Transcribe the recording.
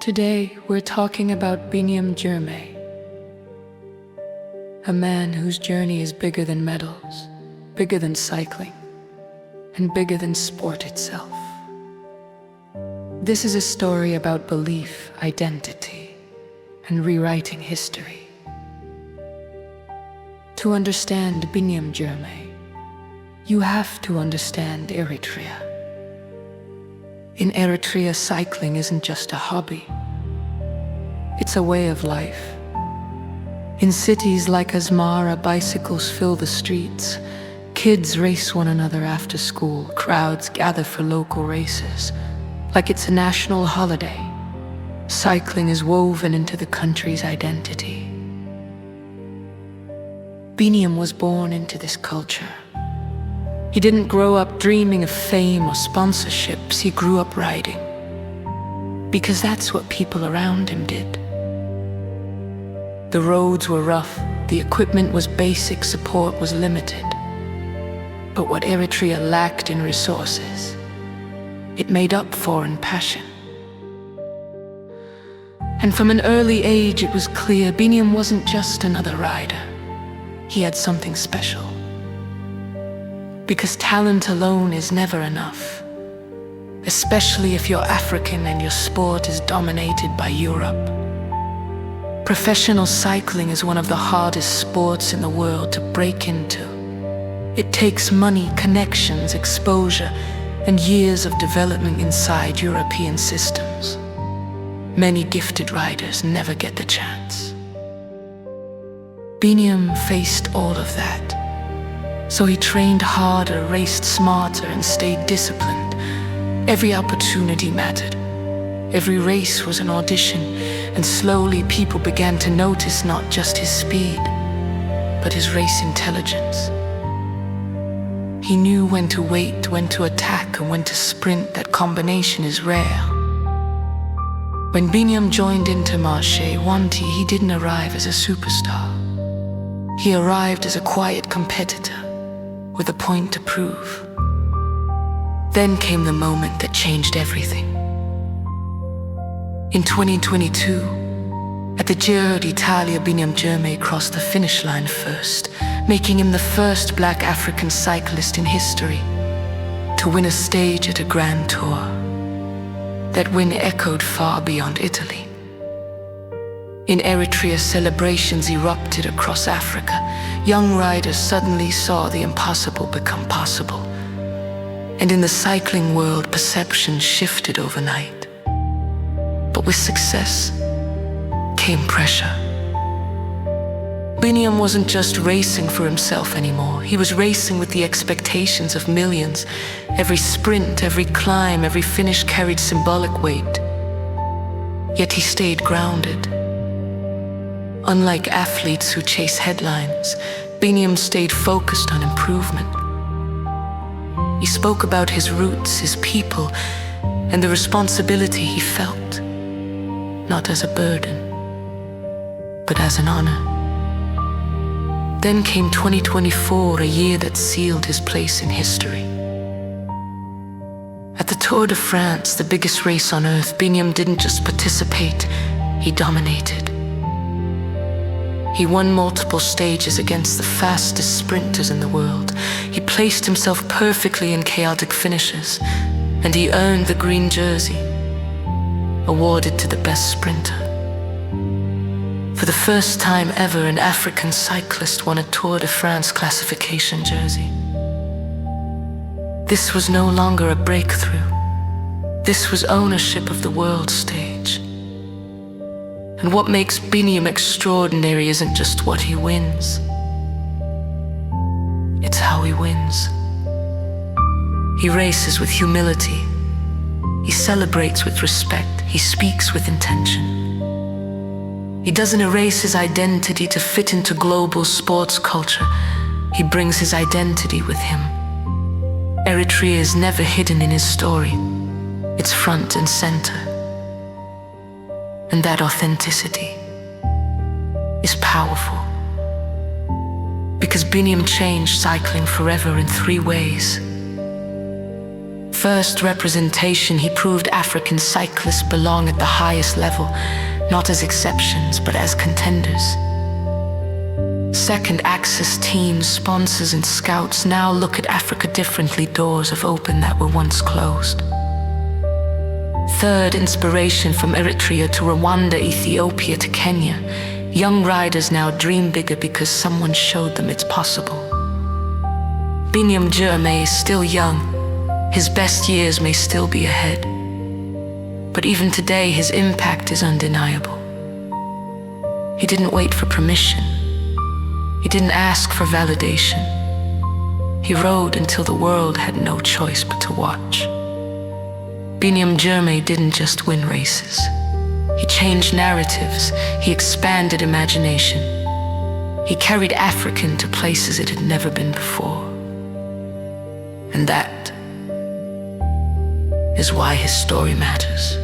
Today, we're talking about Biniam Girmay, a man whose journey is bigger than medals, bigger than cycling, and bigger than sport itself. This is a story about belief, identity, and rewriting history. To understand Biniam Girmay, you have to understand Eritrea. In Eritrea, cycling isn't just a hobby. It's a way of life. In cities like Asmara, bicycles fill the streets. Kids race one another after school. Crowds gather for local races. Like it's a national holiday, cycling is woven into the country's identity. Biniam was born into this culture. He didn't grow up dreaming of fame or sponsorships. He grew up riding, because that's what people around him did. The roads were rough, the equipment was basic, support was limited. But what Eritrea lacked in resources, it made up for in passion. And from an early age it was clear Biniam wasn't just another rider. He had something special. Because talent alone is never enough, especially if you're African and your sport is dominated by Europe. Professional cycling is one of the hardest sports in the world to break into. It takes money, connections, exposure, and years of development inside European systems. Many gifted riders never get the chance. Biniam faced all of that. So he trained harder, raced smarter, and stayed disciplined. Every opportunity mattered. Every race was an audition, and slowly people began to notice not just his speed, but his race intelligence. He knew when to wait, when to attack, and when to sprint. That combination is rare. When Biniam joined Intermarché, he didn't arrive as a superstar. He arrived as a quiet competitor, with a point to prove. Then came the moment that changed everything. In 2022, at the Giro d'Italia, Biniam Girmay crossed the finish line first, making him the first black African cyclist in history to win a stage at a Grand Tour. That win echoed far beyond Italy. In Eritrea, celebrations erupted across Africa. Young riders suddenly saw the impossible become possible. And in the cycling world, perception shifted overnight. But with success came pressure. Biniam wasn't just racing for himself anymore. He was racing with the expectations of millions. Every sprint, every climb, every finish carried symbolic weight. Yet he stayed grounded. Unlike athletes who chase headlines, Biniam stayed focused on improvement. He spoke about his roots, his people, and the responsibility he felt, not as a burden, but as an honor. Then came 2024, a year that sealed his place in history. At the Tour de France, the biggest race on earth, Biniam didn't just participate, he dominated. He won multiple stages against the fastest sprinters in the world. He placed himself perfectly in chaotic finishes, and he earned the green jersey, awarded to the best sprinter. For the first time ever, an African cyclist won a Tour de France classification jersey. This was no longer a breakthrough. This was ownership of the world stage. And what makes Biniam extraordinary isn't just what he wins. It's how he wins. He races with humility. He celebrates with respect. He speaks with intention. He doesn't erase his identity to fit into global sports culture. He brings his identity with him. Eritrea is never hidden in his story. It's front and center. And that authenticity is powerful. Because Biniam changed cycling forever in 3 ways. first representation, he proved African cyclists belong at the highest level, not as exceptions, but as contenders. Second, access teams, sponsors, and scouts now look at Africa differently. Doors have opened that were once closed. Third, inspiration from Eritrea to Rwanda, Ethiopia to Kenya. Young riders now dream bigger because someone showed them it's possible. Biniam Girmay is still young. His best years may still be ahead. But even today, his impact is undeniable. He didn't wait for permission. He didn't ask for validation. He rode until the world had no choice but to watch. Biniam Girmay didn't just win races. He changed narratives. He expanded imagination. He carried Africa to places it had never been before. And that is why his story matters.